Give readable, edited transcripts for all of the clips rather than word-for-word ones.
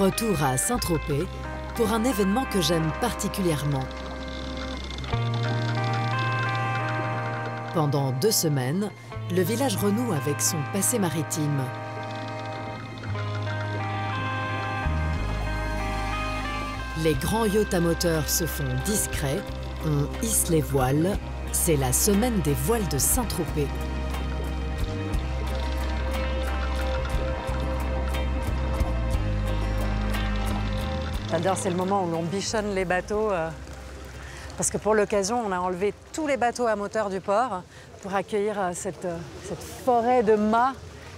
Retour à Saint-Tropez pour un événement que j'aime particulièrement. Pendant 2 semaines, le village renoue avec son passé maritime. Les grands yachts à moteur se font discrets, on hisse les voiles. C'est la semaine des voiles de Saint-Tropez. J'adore, c'est le moment où l'on bichonne les bateaux. Parce que pour l'occasion, on a enlevé tous les bateaux à moteur du port pour accueillir cette forêt de mâts.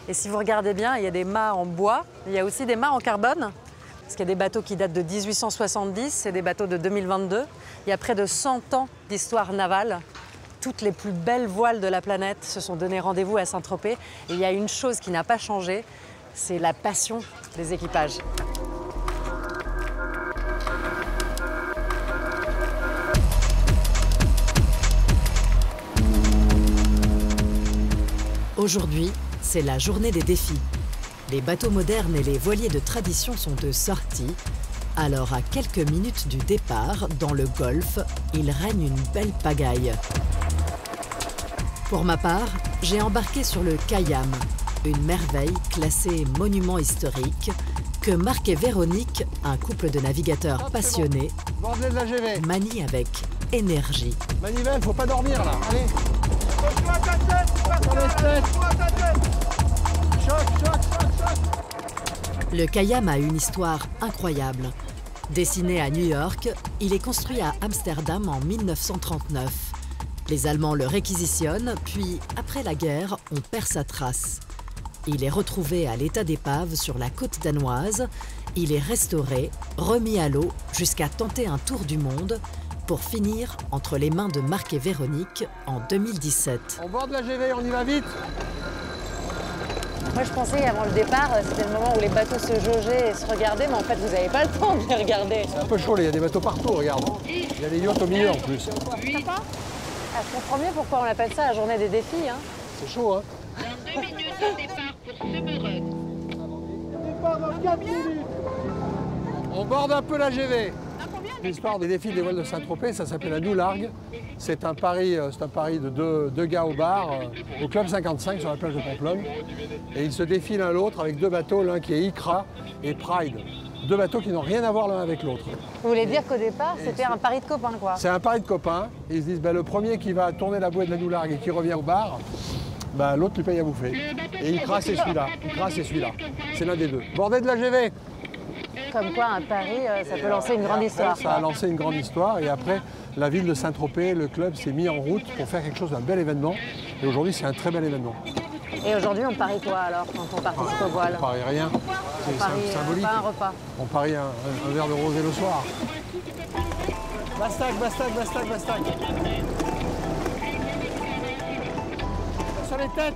Et si vous regardez bien, il y a des mâts en bois, il y a aussi des mâts en carbone. Parce qu'il y a des bateaux qui datent de 1870 et des bateaux de 2022. Il y a près de 100 ans d'histoire navale. Toutes les plus belles voiles de la planète se sont donné rendez-vous à Saint-Tropez. Et il y a une chose qui n'a pas changé, c'est la passion des équipages. Aujourd'hui, c'est la journée des défis. Les bateaux modernes et les voiliers de tradition sont de sortie. Alors, à quelques minutes du départ, dans le Golfe, il règne une belle pagaille. Pour ma part, j'ai embarqué sur le Kayam, une merveille classée monument historique que Marc et Véronique, un couple de navigateurs passionnés, manient avec énergie. Manivelle, faut pas dormir là. Allez. Le Kayam a une histoire incroyable. Dessiné à New York, il est construit à Amsterdam en 1939. Les Allemands le réquisitionnent, puis, après la guerre, on perd sa trace. Il est retrouvé à l'état d'épave sur la côte danoise. Il est restauré, remis à l'eau, jusqu'à tenter un tour du monde, pour finir entre les mains de Marc et Véronique en 2017. On borde la GV, on y va vite. Moi, je pensais avant le départ, c'était le moment où les bateaux se jaugeaient et se regardaient, mais en fait, vous n'avez pas le temps de les regarder. C'est un peu chaud, il y a des bateaux partout, regarde. Il y a des yachts au milieu en plus. Je comprends mieux pourquoi on appelle ça la journée des défis. Hein. C'est chaud, hein. Dans 2 minutes de départ pour Semereux. Départ dans 4 minutes. On borde un peu la GV. L'histoire des défis des voiles de Saint-Tropez, ça s'appelle la New Largue. C'est un pari de deux gars au bar, au Club 55 sur la plage de Pamplonne. Et ils se défient l'un l'autre avec 2 bateaux, l'un qui est Icra et Pride. 2 bateaux qui n'ont rien à voir l'un avec l'autre. Vous voulez dire qu'au départ, c'était un pari de copains, quoi? C'est un pari de copains. Ils se disent, le premier qui va tourner la bouée de la New Largue et qui revient au bar, l'autre lui paye à bouffer. Et Icra, c'est celui-là. Icra, c'est celui-là. C'est l'un des 2. Bordée de la GV. Comme quoi, un pari, ça peut lancer une grande histoire. Ça a lancé une grande histoire. Et après, la ville de Saint-Tropez, le club s'est mis en route pour faire quelque chose d'un bel événement. Et aujourd'hui, c'est un très bel événement. Et aujourd'hui, on parie quoi alors quand on participe au voile? On parie rien. C'est symbolique. Pas un repas. On parie un verre de rosé le soir. Bastac, bastac, bastac, bastac. Sur les têtes.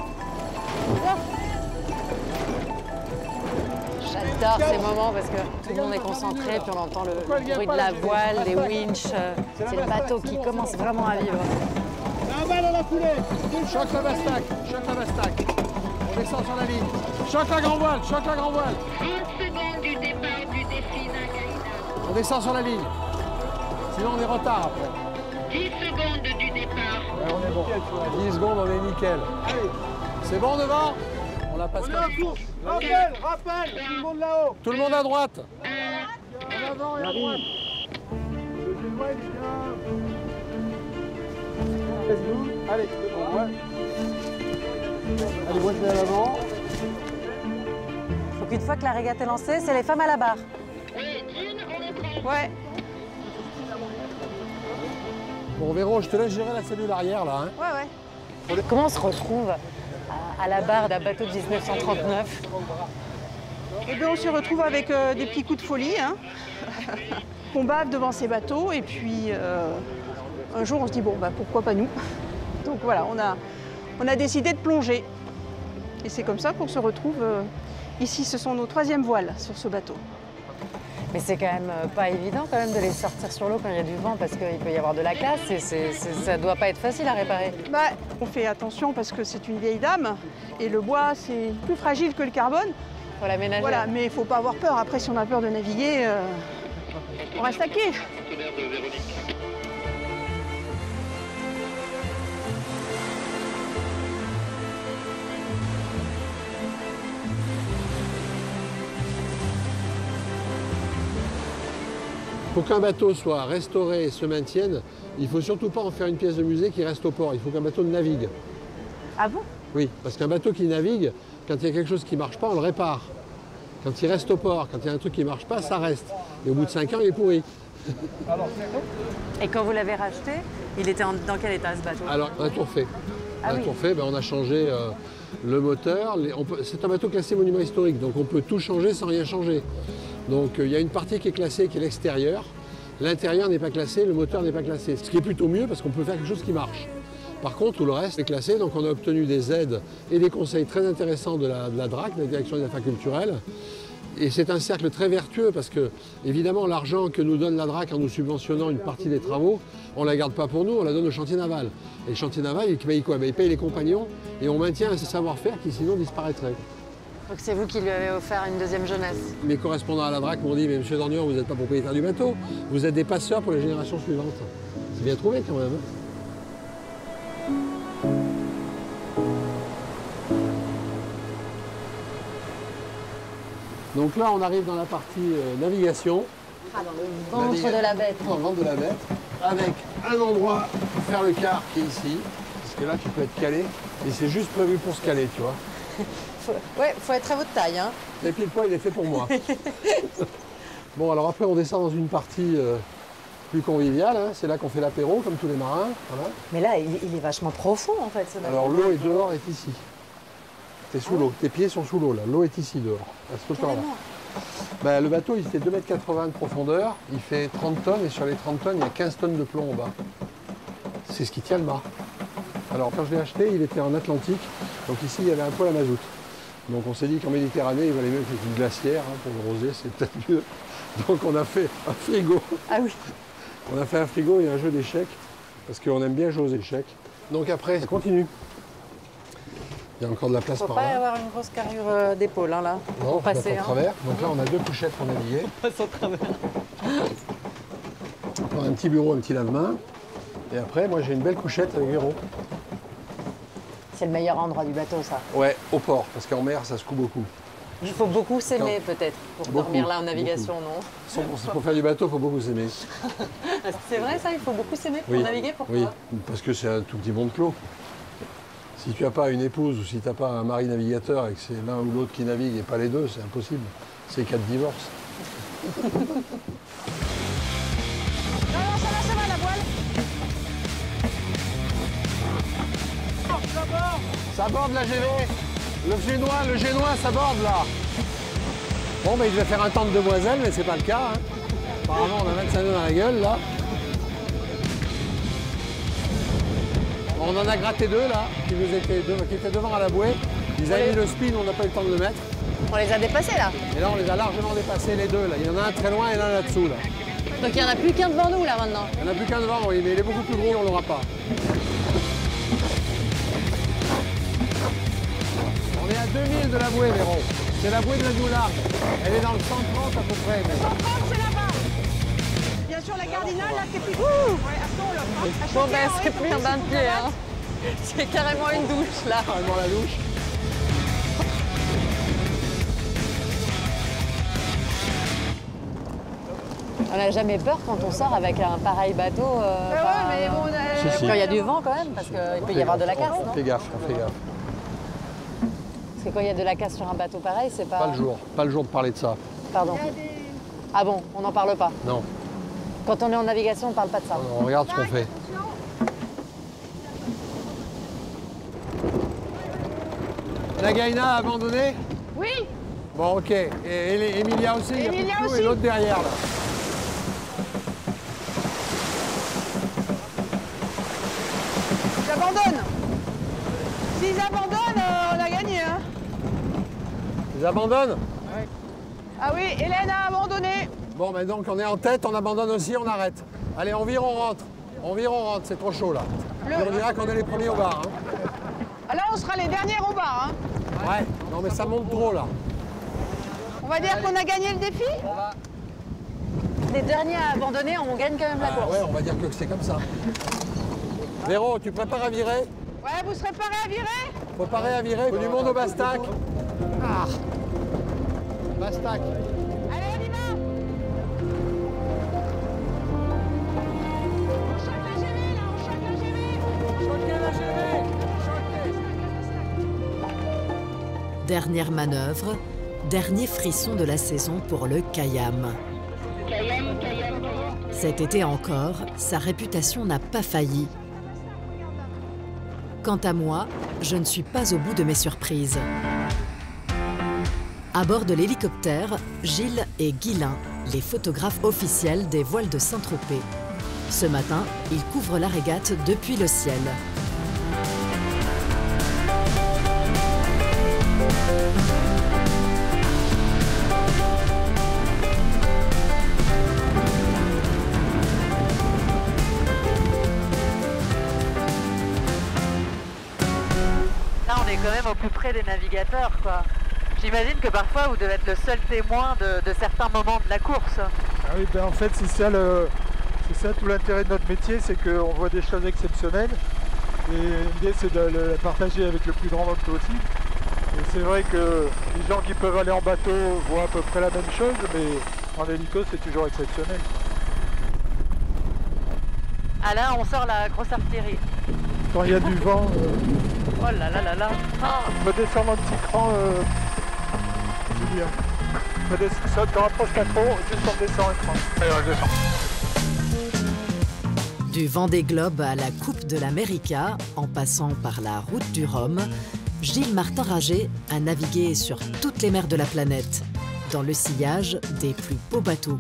J'adore ces moments parce que tout le monde est concentré, puis on entend le bruit de la voile, des winches. C'est le bateau qui commence vraiment à vivre. La balle à la coulée. Choc la bastac, choc la bastac. On descend sur la ligne. Choc la grand voile, choc la grand voile. 30 secondes du départ du défi d'Agaïna. On descend sur la ligne. Sinon on est en retard après. 10 secondes du départ. Ouais, on est bon. 10 secondes, on est nickel. C'est bon devant? On la passe comme course. Rappel, rappel, tout le monde là-haut. Tout le monde à droite. En avant et à droite. Allez, ouais. Allez, moi je vais à l'avant. Donc une fois que la régate est lancée, c'est les femmes à la barre. Oui, Jean, on est prêt. Ouais. Bon Véro, je te laisse gérer la cellule arrière là. Hein. Ouais. Comment on se retrouve à la barre d'un bateau de 1939? Eh bien, on se retrouve avec des petits coups de folie. Hein. On bave devant ces bateaux et puis un jour on se dit bon pourquoi pas nous. Donc voilà, on a décidé de plonger. Et c'est comme ça qu'on se retrouve ici. Ce sont nos 3e voiles sur ce bateau. Mais c'est quand même pas évident quand même de les sortir sur l'eau quand il y a du vent parce qu'il peut y avoir de la glace et ça doit pas être facile à réparer. On fait attention parce que c'est une vieille dame et le bois c'est plus fragile que le carbone. Faut l'aménager. Voilà, mais il faut pas avoir peur. Après, si on a peur de naviguer, on reste à quai. Pour qu'un bateau soit restauré et se maintienne, il ne faut surtout pas en faire une pièce de musée qui reste au port. Il faut qu'un bateau navigue. Ah bon? Oui, parce qu'un bateau qui navigue, quand il y a quelque chose qui ne marche pas, on le répare. Quand il reste au port, quand il y a un truc qui ne marche pas, ça reste. Et au bout de 5 ans, il est pourri. Et quand vous l'avez racheté, il était dans quel état ce bateau? Alors, on a tout refait. Ah oui. On a changé le moteur. C'est un bateau classé monument historique, donc on peut tout changer sans rien changer. Donc il y a une partie qui est classée, qui est l'extérieur. L'intérieur n'est pas classé, le moteur n'est pas classé. Ce qui est plutôt mieux parce qu'on peut faire quelque chose qui marche. Par contre, tout le reste est classé, donc on a obtenu des aides et des conseils très intéressants de la DRAC, de la Direction des Affaires culturelles. Et c'est un cercle très vertueux parce que, évidemment, l'argent que nous donne la DRAC en nous subventionnant une partie des travaux, on ne la garde pas pour nous, on la donne au chantier naval. Et le chantier naval, il paye quoi? Il paye les compagnons et on maintient un savoir-faire qui sinon disparaîtrait. Donc c'est vous qui lui avez offert une deuxième jeunesse. Mes correspondants à la DRAC m'ont dit, mais monsieur Dornier, vous n'êtes pas propriétaire du bateau, vous êtes des passeurs pour les générations suivantes. C'est bien trouvé quand même. Donc là, on arrive dans la partie navigation. Ah, dans le ventre de la bête. Dans le ventre de la bête, avec un endroit pour faire le quart qui est ici, parce que là, tu peux être calé, et c'est juste prévu pour se caler, tu vois. Faut être à votre taille, hein. Et puis le poids, il est fait pour moi. Bon, alors après, on descend dans une partie plus conviviale, hein. C'est là qu'on fait l'apéro, comme tous les marins. Voilà. Mais là, il est vachement profond en fait ce bateau. Alors l'eau est dehors, est ici. T'es sous l'eau, tes pieds sont sous l'eau là, l'eau est ici dehors, à ce hauteur-là. Ben, le bateau il fait 2,80 m de profondeur, il fait 30 tonnes et sur les 30 tonnes il y a 15 tonnes de plomb en bas. C'est ce qui tient le mât. Alors quand je l'ai acheté, il était en Atlantique, donc ici il y avait un poêle à mazout. Donc on s'est dit qu'en Méditerranée il valait mieux qu'avec une glacière, hein, pour le rosé c'est peut-être mieux. Donc on a fait un frigo. Ah oui. On a fait un frigo et un jeu d'échecs, parce qu'on aime bien jouer aux échecs. Donc après, ça continue. Il y a encore de la place Faut par pas là. avoir une grosse carrure d'épaule hein, là. Non, pour passer. on passe au travers. Donc là, on a 2 couchettes pour naviguer. On passe au travers. On a un petit bureau, un petit lave-main. Et après, moi, j'ai une belle couchette avec verrou. C'est le meilleur endroit du bateau, ça. Ouais, au port, parce qu'en mer, ça se coud beaucoup. Il faut beaucoup s'aimer peut-être pour Beaucoup, dormir là en navigation, non? Pour faire du bateau, il faut beaucoup s'aimer. C'est vrai ça, il faut beaucoup s'aimer pour naviguer, pourquoi? Oui, parce que c'est un tout petit monde clos. Si tu n'as pas une épouse ou si tu n'as pas un mari navigateur et que c'est l'un ou l'autre qui navigue et pas les deux, c'est impossible. C'est 4 divorces. Non, ça va, la voile. Ça borde la GV. Le génois, ça borde là. Bon, ben il devait faire un temps de demoiselle, mais c'est pas le cas. Hein. Apparemment, on a 25 nœuds dans la gueule là. On en a gratté 2 là, qui étaient devant à la bouée. Ils avaient mis le spin, on n'a pas eu le temps de le mettre. On les a dépassés, là. Et là, on les a largement dépassés les 2 là. Il y en a un très loin et l'un là-dessous là. Donc il n'y en a plus qu'un devant nous, là, maintenant. Il n'y en a plus qu'un devant, oui, mais il est beaucoup plus gros, on l'aura pas. On est à 2000 de la bouée, Véron. C'est la bouée de la Doulargue. Elle est dans le 130 à peu près. Mais... 130, c'est là-bas. Bien sûr, la cardinale, là, qui est plus... Ouais, à fond, là. Bon ben c'est plus un bain de pied, hein. C'est carrément une douche là. Carrément la douche. On n'a jamais peur quand on sort avec un pareil bateau. Ouais, mais bon, Si, si. Quand il y a du vent, quand même, parce qu'il peut y avoir de la casse, non? On fait gaffe, on fait gaffe. Parce que quand il y a de la casse sur un bateau pareil, c'est pas... Pas le jour de parler de ça. Pardon. Ah bon, on n'en parle pas. Non, Quand on est en navigation, on ne parle pas de ça. on regarde ce qu'on fait. La Gaïna a abandonné? Oui, Bon, ok. Et Emilia aussi, il y a plus de Emilia flou, aussi. et l'autre derrière là. j'abandonne. S'ils abandonnent, on a gagné, hein. Ils abandonnent? Ah oui, Hélène a abandonné. Bon, mais donc on est en tête, on abandonne aussi, on arrête. Allez, on vire, on rentre. On vire, on rentre, c'est trop chaud là. Le- On dira qu'on est les premiers au bar. Hein. Alors, on sera les derniers au bar, hein. Ouais, non mais ça monte trop là. va dire qu'on a gagné le défi? Les derniers à abandonner, on gagne quand même la course. Ouais, on va dire que c'est comme ça. Véro, tu prépares à virer? Ouais, vous serez prêts à virer? Préparé à virer? Du monde au Bastac. Ah. Bastac. Allez, on y va! On choque la GV, là, on choque la GV! Choquez la GV. Dernière manœuvre, dernier frisson de la saison pour le Khayyam. Cet été encore, sa réputation n'a pas failli. Quant à moi, je ne suis pas au bout de mes surprises. À bord de l'hélicoptère, Gilles et Guilain, les photographes officiels des voiles de Saint-Tropez. Ce matin, ils couvrent la régate depuis le ciel. Là, on est quand même au plus près des navigateurs, quoi. J'imagine que parfois, vous devez être le seul témoin de certains moments de la course. Ah oui, ben en fait, c'est ça tout l'intérêt de notre métier, c'est qu'on voit des choses exceptionnelles. Et l'idée, c'est de le partager avec le plus grand nombre possible. Et c'est vrai que les gens qui peuvent aller en bateau voient à peu près la même chose, mais en hélico, c'est toujours exceptionnel. Ah là, on sort la grosse artillerie. Quand il y a du vent, Oh là là là là. on peut descendre un petit cran, Julien. On peut descendre, tu rapproches pas trop, juste on descend un cran. Allez, on descend. Du Vendée Globe à la Coupe de l'América, en passant par la Route du Rhum, Gilles Martin-Rager a navigué sur toutes les mers de la planète, dans le sillage des plus beaux bateaux.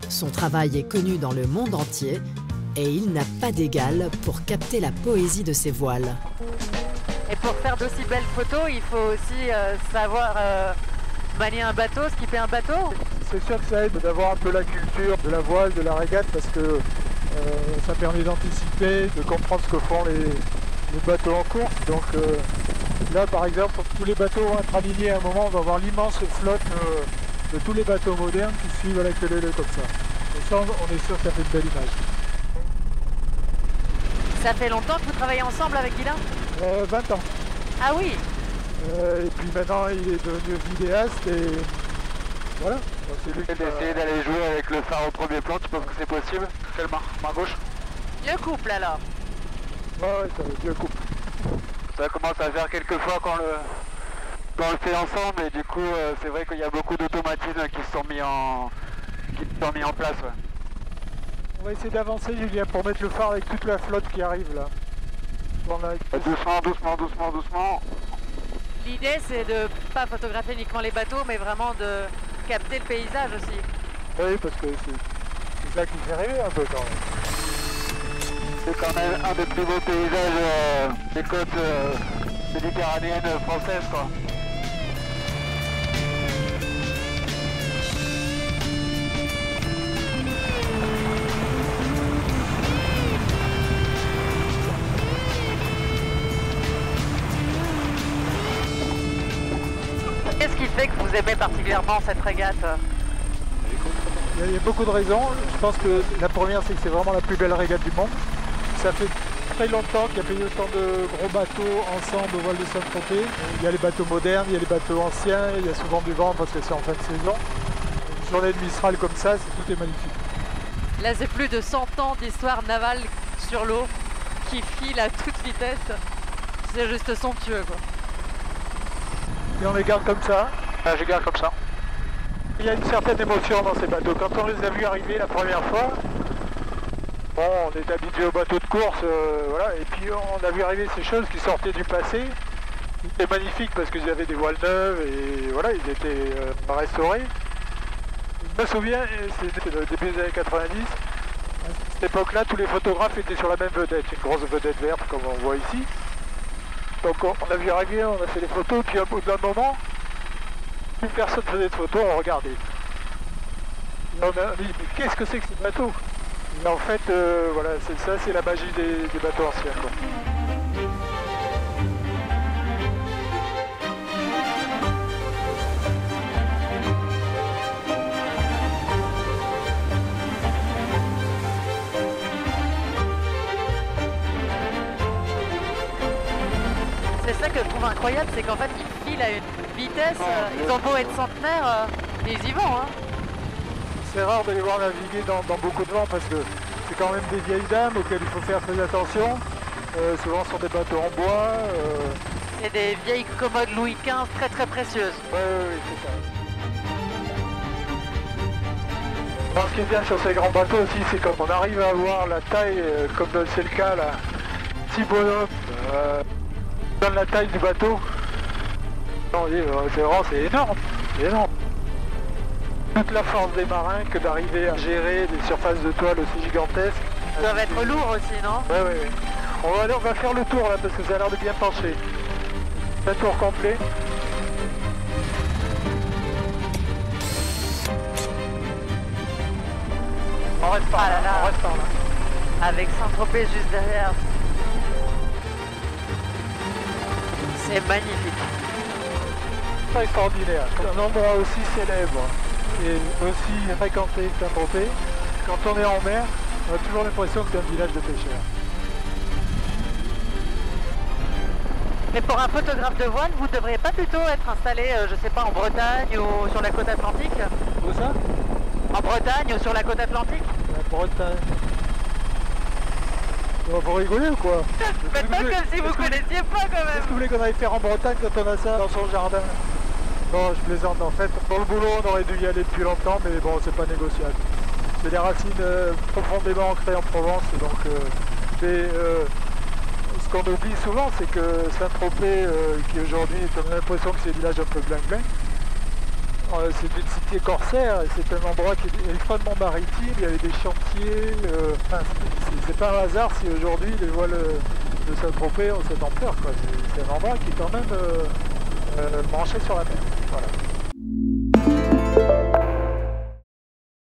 Son travail est connu dans le monde entier et il n'a pas d'égal pour capter la poésie de ses voiles. Et pour faire d'aussi belles photos, il faut aussi savoir manier un bateau, skipper un bateau. C'est sûr que ça aide d'avoir un peu la culture de la voile, de la régate, parce que ça permet d'anticiper, de comprendre ce que font les bateaux en course. Donc là, par exemple, tous les bateaux vont être alignés à un moment, on va avoir l'immense flotte de tous les bateaux modernes qui suivent à la queue leu comme ça. Et ça, on est sûr que ça fait une belle image. Ça fait longtemps que vous travaillez ensemble avec Guilain? 20 ans. Ah oui. Et puis maintenant, il est devenu vidéaste et voilà. Donc, c'est lui qui d'essayer d'aller jouer avec le phare au premier plan, tu penses que c'est possible? Quelle main? Main gauche? Le couple alors. Ouais, ça va être le couple. Ça commence à faire quelques fois quand on le fait ensemble et du coup c'est vrai qu'il y a beaucoup d'automatismes qui se sont mis en place. Ouais. On va essayer d'avancer, Julien, pour mettre le phare avec toute la flotte qui arrive là. Doucement, doucement, doucement, doucement. L'idée c'est de pas photographier uniquement les bateaux, mais vraiment de capter le paysage aussi. Oui, parce que c'est ça qui fait rêver un peu quand même. C'est quand même un des plus beaux paysages des côtes méditerranéennes françaises, quoi. Qu'est-ce qui fait que vous aimez particulièrement cette régate? Il y a beaucoup de raisons. Je pense que la première, c'est que c'est vraiment la plus belle régate du monde. Ça fait très longtemps qu'il y a pas eu autant de gros bateaux ensemble au voile de Saint-Tropez. Il y a les bateaux modernes, il y a les bateaux anciens, il y a souvent du vent parce que c'est en fin de saison. Une journée de Mistral comme ça, tout est magnifique. Là, c'est plus de 100 ans d'histoire navale sur l'eau qui file à toute vitesse. C'est juste somptueux, quoi. Et on les garde comme ça. Ah, je garde comme ça. Il y a une certaine émotion dans ces bateaux. Quand on les a vus arriver la première fois, bon, on est habitué aux bateaux de course, voilà, et puis on a vu arriver ces choses qui sortaient du passé. C'était magnifique parce qu'ils avaient des voiles neuves et voilà, ils étaient restaurés. Je me souviens, c'était le début des années 90, à cette époque-là, tous les photographes étaient sur la même vedette, une grosse vedette verte comme on voit ici. Donc on a vu arriver, on a fait des photos, puis au bout d'un moment, plus personne ne faisait de photos, on regardait. Et on a dit, mais qu'est-ce que c'est que ce bateau? Et en fait, voilà, c'est ça, c'est la magie des bateaux anciens, quoi. C'est ça que je trouve incroyable, c'est qu'en fait ils filent à une vitesse, ils ont beau être centenaires, ils y vont. Hein. C'est rare de les voir naviguer dans beaucoup de vent parce que c'est quand même des vieilles dames auxquelles il faut faire très attention. Souvent sur des bateaux en bois. Et des vieilles commodes Louis XV très très précieuses. Oui, c'est ça. Alors, ce qui est bien sur ces grands bateaux aussi, c'est quand on arrive à avoir la taille, comme c'est le cas là, 6 bonhommes, dans la taille du bateau. C'est énorme, c'est énorme. Toute la force des marins que d'arriver à gérer des surfaces de toile aussi gigantesques. Ils doivent être lourds aussi, non? Oui. On va faire le tour là parce que ça a l'air de bien pencher. Un tour complet. On reste par là, on reste par là. Avec Saint-Tropez juste derrière. C'est magnifique. C'est extraordinaire. Un endroit aussi célèbre et aussi fréquenté que Saint-Tropez. Quand on est en mer, on a toujours l'impression que c'est un village de pêcheurs. Mais pour un photographe de voile, vous ne devriez pas plutôt être installé, je sais pas, en Bretagne ou sur la côte atlantique? Où ça? En Bretagne ou sur la côte atlantique? La Bretagne. Vous rigolez ou quoi? Faites pas comme si vous connaissiez pas quand même. Qu'est-ce que vous voulez qu'on aille faire en Bretagne quand on a ça dans son jardin? Non, je plaisante. En fait, pour le boulot, on aurait dû y aller depuis longtemps, mais bon, c'est pas négociable. C'est des racines profondément ancrées en Provence, donc ce qu'on oublie souvent, c'est que Saint-Tropez, qui aujourd'hui, on a l'impression que c'est un village un peu bling-bling, c'est une cité corsaire, et c'est un endroit qui est extrêmement maritime, il y avait des chantiers, c'est pas un hasard si aujourd'hui les voiles de Saint-Tropez ont cette ampleur, quoi. C'est un endroit qui est quand même branché sur la mer. Voilà.